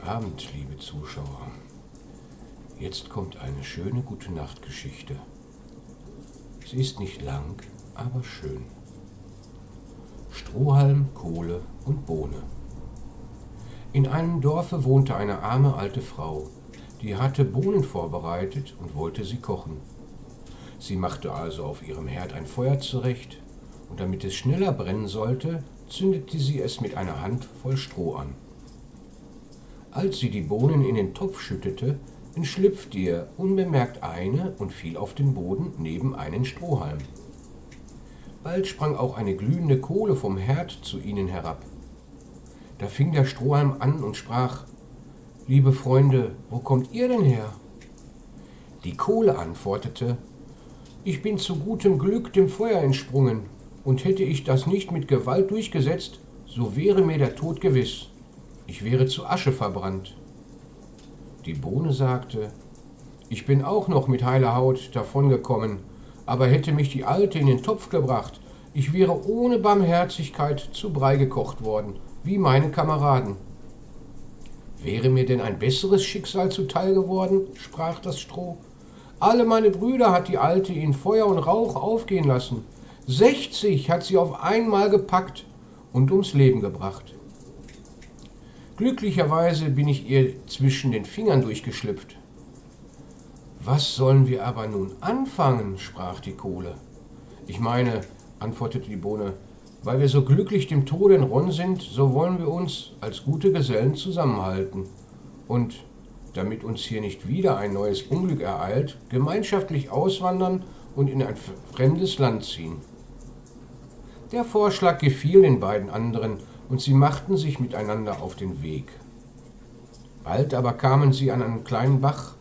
Abend, liebe Zuschauer. Jetzt kommt eine schöne Gute-Nacht-Geschichte. Sie ist nicht lang, aber schön. Strohhalm, Kohle und Bohne. In einem Dorfe wohnte eine arme alte Frau, die hatte Bohnen vorbereitet und wollte sie kochen. Sie machte also auf ihrem Herd ein Feuer zurecht, und damit es schneller brennen sollte, zündete sie es mit einer Handvoll Stroh an. Als sie die Bohnen in den Topf schüttete, entschlüpfte ihr unbemerkt eine und fiel auf den Boden neben einen Strohhalm. Bald sprang auch eine glühende Kohle vom Herd zu ihnen herab. Da fing der Strohhalm an und sprach: »Liebe Freunde, wo kommt ihr denn her?« Die Kohle antwortete: »Ich bin zu gutem Glück dem Feuer entsprungen, und hätte ich das nicht mit Gewalt durchgesetzt, so wäre mir der Tod gewiss. Ich wäre zu Asche verbrannt.« Die Bohne sagte: »Ich bin auch noch mit heiler Haut davongekommen, aber hätte mich die Alte in den Topf gebracht, ich wäre ohne Barmherzigkeit zu Brei gekocht worden, wie meine Kameraden.« »Wäre mir denn ein besseres Schicksal zuteil geworden?« sprach das Stroh. »Alle meine Brüder hat die Alte in Feuer und Rauch aufgehen lassen. 60 hat sie auf einmal gepackt und ums Leben gebracht. Glücklicherweise bin ich ihr zwischen den Fingern durchgeschlüpft.« »Was sollen wir aber nun anfangen?« sprach die Kohle. »Ich meine«, antwortete die Bohne, »weil wir so glücklich dem Tode entronnen sind, so wollen wir uns als gute Gesellen zusammenhalten und, damit uns hier nicht wieder ein neues Unglück ereilt, gemeinschaftlich auswandern und in ein fremdes Land ziehen.« Der Vorschlag gefiel den beiden anderen, und sie machten sich miteinander auf den Weg. Bald aber kamen sie an einen kleinen Bach,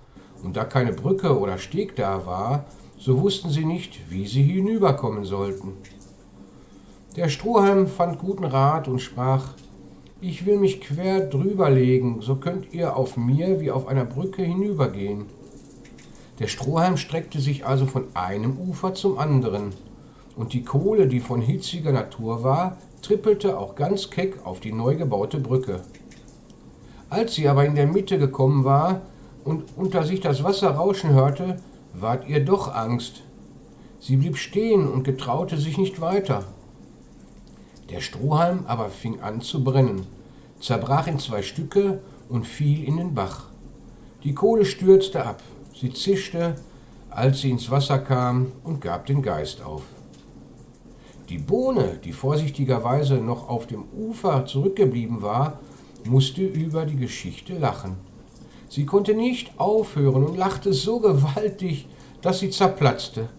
und da keine Brücke oder Steg da war, so wussten sie nicht, wie sie hinüberkommen sollten. Der Strohhalm fand guten Rat und sprach: »Ich will mich quer drüber legen, so könnt ihr auf mir wie auf einer Brücke hinübergehen.« Der Strohhalm streckte sich also von einem Ufer zum anderen, und die Kohle, die von hitziger Natur war, trippelte auch ganz keck auf die neu gebaute Brücke. Als sie aber in der Mitte gekommen war und unter sich das Wasser rauschen hörte, ward ihr doch Angst. Sie blieb stehen und getraute sich nicht weiter. Der Strohhalm aber fing an zu brennen, zerbrach in 2 Stücke und fiel in den Bach. Die Kohle stürzte ab, sie zischte, als sie ins Wasser kam, und gab den Geist auf. Die Bohne, die vorsichtigerweise noch auf dem Ufer zurückgeblieben war, musste über die Geschichte lachen. Sie konnte nicht aufhören und lachte so gewaltig, dass sie zerplatzte.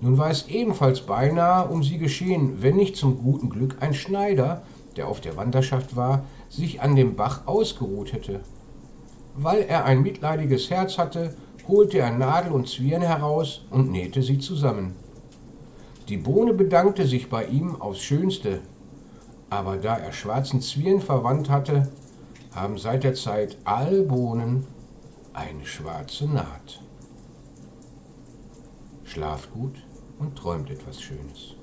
Nun war es ebenfalls beinahe um sie geschehen, wenn nicht zum guten Glück ein Schneider, der auf der Wanderschaft war, sich an dem Bach ausgeruht hätte. Weil er ein mitleidiges Herz hatte, holte er Nadel und Zwirn heraus und nähte sie zusammen. Die Bohne bedankte sich bei ihm aufs Schönste, aber da er schwarzen Zwirn verwandt hatte, haben seit der Zeit alle Bohnen eine schwarze Naht. Schlaft gut und träumt etwas Schönes.